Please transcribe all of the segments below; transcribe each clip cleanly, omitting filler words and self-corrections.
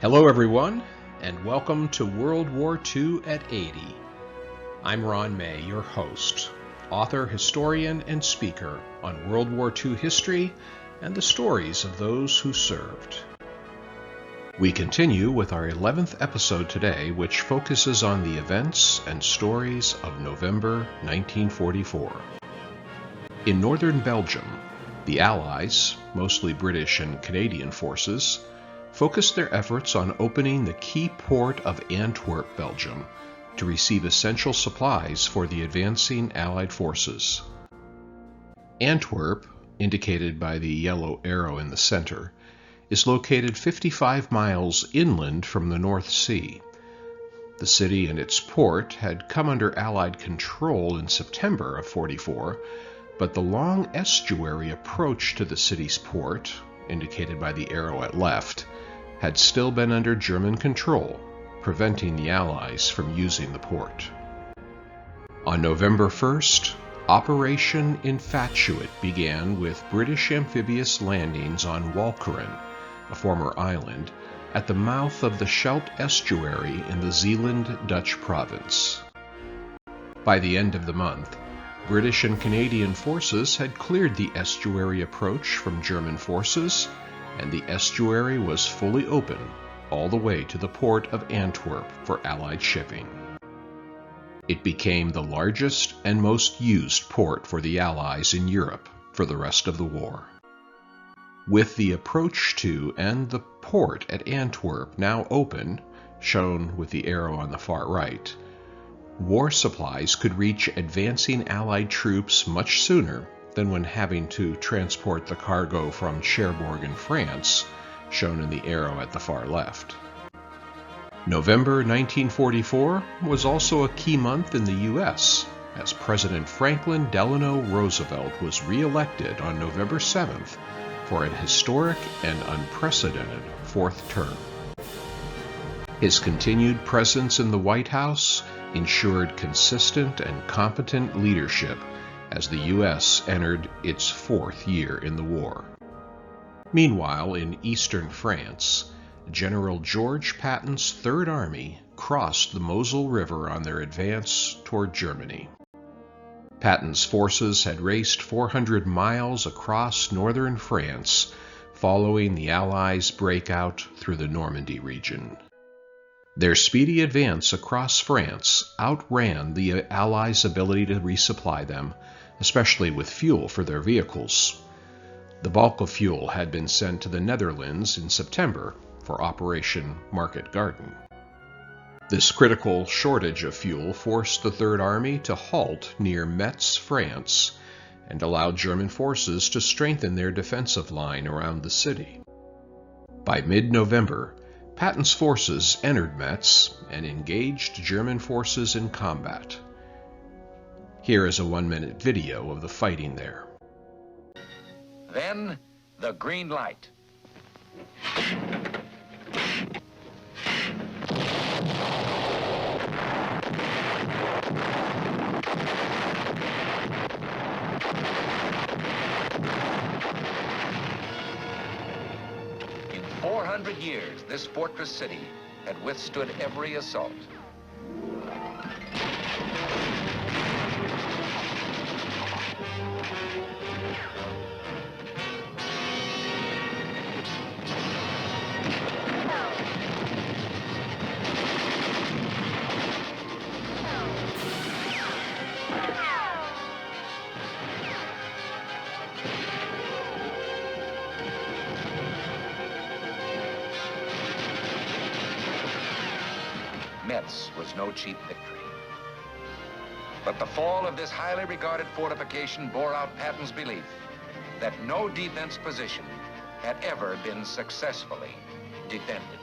Hello everyone, and welcome to World War II at 80. I'm Ron May, your host, author, historian, and speaker on World War II history and the stories of those who served. We continue with our 11th episode today, which focuses on the events and stories of November 1944. In northern Belgium, the Allies, mostly British and Canadian forces, focused their efforts on opening the key port of Antwerp, Belgium, to receive essential supplies for the advancing Allied forces. Antwerp, indicated by the yellow arrow in the center, is located 55 miles inland from the North Sea. The city and its port had come under Allied control in September of 44, but the long estuary approach to the city's port, indicated by the arrow at left, had still been under German control, preventing the Allies from using the port. On November 1st, Operation Infatuate began with British amphibious landings on Walcheren, a former island, at the mouth of the Scheldt estuary in the Zeeland Dutch province. By the end of the month, British and Canadian forces had cleared the estuary approach from German forces, and the estuary was fully open all the way to the port of Antwerp for Allied shipping. It became the largest and most used port for the Allies in Europe for the rest of the war. With the approach to and the port at Antwerp now open, shown with the arrow on the far right, war supplies could reach advancing Allied troops much sooner than when having to transport the cargo from Cherbourg in France, shown in the arrow at the far left. November 1944 was also a key month in the U.S., as President Franklin Delano Roosevelt was re-elected on November 7th for an historic and unprecedented fourth term. His continued presence in the White House ensured consistent and competent leadership as the U.S. entered its fourth year in the war. Meanwhile, in eastern France, General George Patton's Third Army crossed the Moselle River on their advance toward Germany. Patton's forces had raced 400 miles across northern France following the Allies' breakout through the Normandy region. Their speedy advance across France outran the Allies' ability to resupply them, especially with fuel for their vehicles. The bulk of fuel had been sent to the Netherlands in September for Operation Market Garden. This critical shortage of fuel forced the Third Army to halt near Metz, France, and allowed German forces to strengthen their defensive line around the city. By mid-November, Patton's forces entered Metz and engaged German forces in combat. Here is a 1-minute video of the fighting there. Then, the green light. In 400 years, this fortress city had withstood every assault. Metz was no cheap victory. But the fall of this highly regarded fortification bore out Patton's belief that no defense position had ever been successfully defended.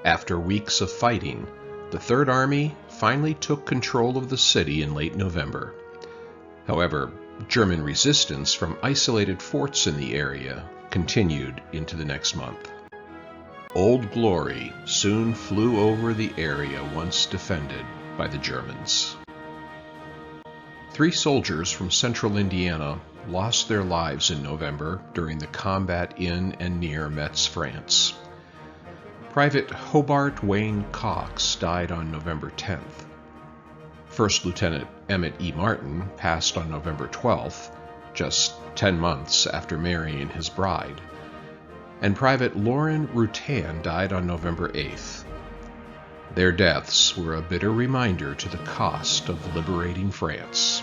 After weeks of fighting, the Third Army finally took control of the city in late November. However, German resistance from isolated forts in the area continued into the next month. Old Glory soon flew over the area once defended by the Germans. 3 soldiers from central Indiana lost their lives in November during the combat in and near Metz, France. Private Hobart Wayne Cox died on November 10th. First Lieutenant Emmett E. Martin passed on November 12th, just 10 months after marrying his bride. And Private Lauren Rutan died on November 8th. Their deaths were a bitter reminder to the cost of liberating France.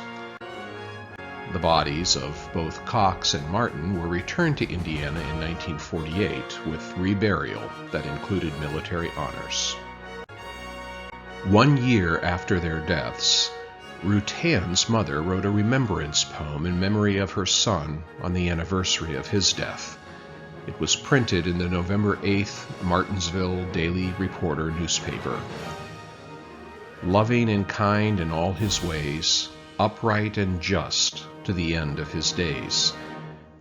The bodies of both Cox and Martin were returned to Indiana in 1948 with reburial that included military honors. 1 year after their deaths, Rutan's mother wrote a remembrance poem in memory of her son on the anniversary of his death. It was printed in the November 8th Martinsville Daily Reporter newspaper. Loving and kind in all his ways, upright and just to the end of his days,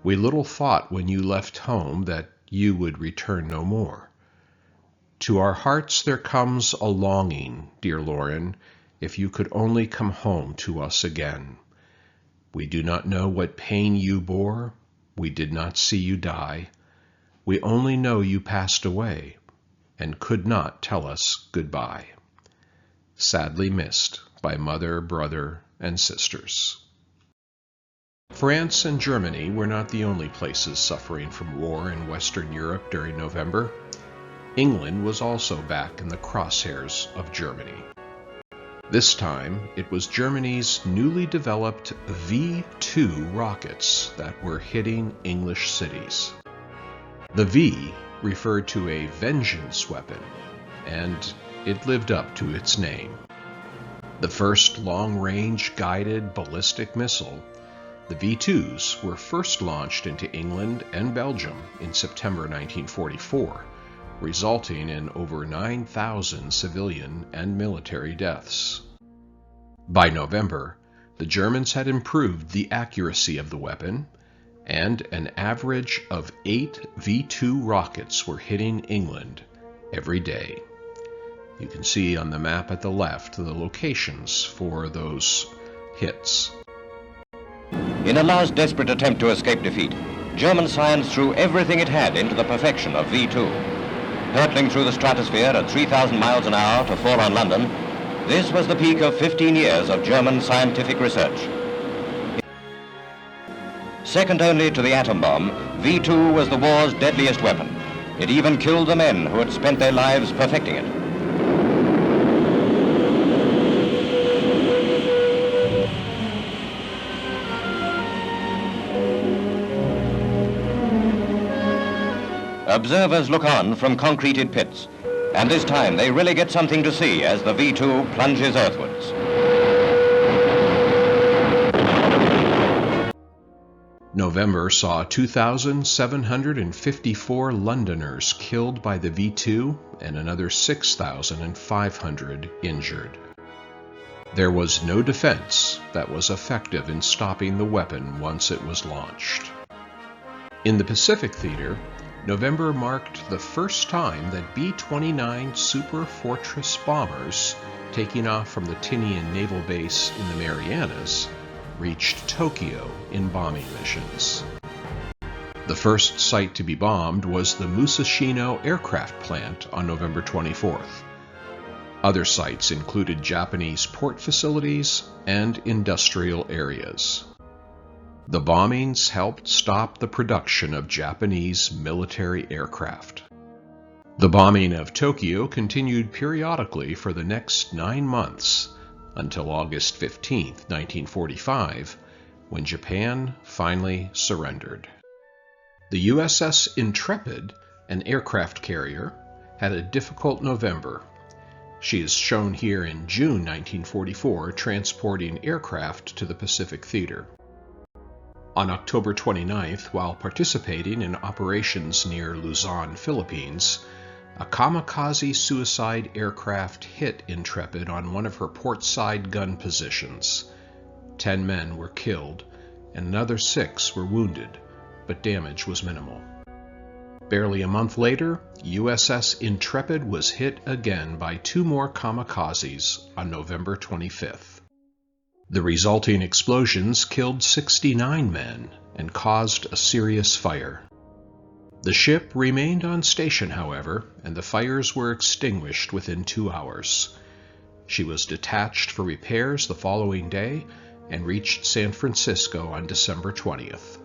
we little thought when you left home that you would return no more. To our hearts there comes a longing, dear Lauren, if you could only come home to us again. We do not know what pain you bore, we did not see you die. We only know you passed away and could not tell us goodbye. Sadly missed by mother, brother, and sisters. France and Germany were not the only places suffering from war in Western Europe during November. England was also back in the crosshairs of Germany. This time, it was Germany's newly developed V-2 rockets that were hitting English cities. The V referred to a vengeance weapon, and it lived up to its name. The first long-range guided ballistic missile, the V-2s were first launched into England and Belgium in September 1944, resulting in over 9,000 civilian and military deaths. By November, the Germans had improved the accuracy of the weapon, and an average of 8 V-2 rockets were hitting England every day. You can see on the map at the left the locations for those hits. In a last desperate attempt to escape defeat, German science threw everything it had into the perfection of V-2. Hurtling through the stratosphere at 3,000 miles an hour to fall on London, this was the peak of 15 years of German scientific research. Second only to the atom bomb, V-2 was the war's deadliest weapon. It even killed the men who had spent their lives perfecting it. Observers look on from concreted pits, and this time they really get something to see as the V-2 plunges earthwards. November saw 2,754 Londoners killed by the V-2 and another 6,500 injured. There was no defense that was effective in stopping the weapon once it was launched. In the Pacific Theater, November marked the first time that B-29 Super Fortress bombers, taking off from the Tinian Naval Base in the Marianas, reached Tokyo in bombing missions. The first site to be bombed was the Musashino aircraft plant on November 24th. Other sites included Japanese port facilities and industrial areas. The bombings helped stop the production of Japanese military aircraft. The bombing of Tokyo continued periodically for the next 9 months, until August 15, 1945, when Japan finally surrendered. The USS Intrepid, an aircraft carrier, had a difficult November. She is shown here in June 1944 transporting aircraft to the Pacific Theater. On October 29th, while participating in operations near Luzon, Philippines, a kamikaze suicide aircraft hit Intrepid on one of her portside gun positions. 10 men were killed, and another 6 were wounded, but damage was minimal. Barely a month later, USS Intrepid was hit again by 2 more kamikazes on November 25th. The resulting explosions killed 69 men and caused a serious fire. The ship remained on station, however, and the fires were extinguished within 2 hours. She was detached for repairs the following day and reached San Francisco on December 20th.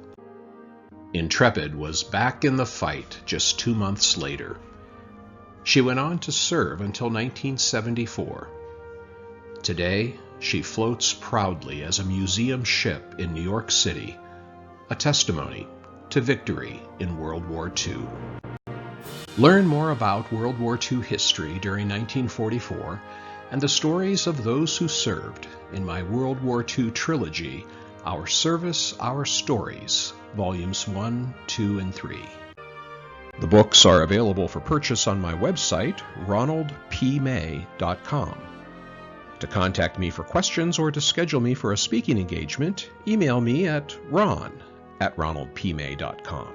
Intrepid was back in the fight just 2 months later. She went on to serve until 1974. Today, she floats proudly as a museum ship in New York City, a testimony to victory in World War II. Learn more about World War II history during 1944 and the stories of those who served in my World War II trilogy, Our Service, Our Stories, Volumes 1, 2, and 3. The books are available for purchase on my website, ronaldpmay.com. To contact me for questions or to schedule me for a speaking engagement, email me at ron@ronaldpmay.com.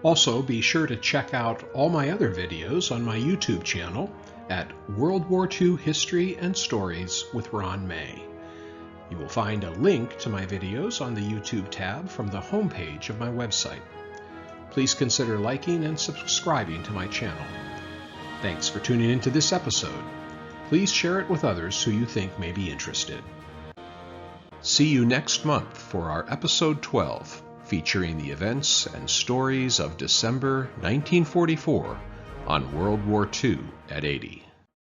Also, be sure to check out all my other videos on my YouTube channel at World War II History and Stories with Ron May. You will find a link to my videos on the YouTube tab from the homepage of my website. Please consider liking and subscribing to my channel. Thanks for tuning into this episode. Please share it with others who you think may be interested. See you next month for our episode 12, featuring the events and stories of December 1944 on World War II at 80.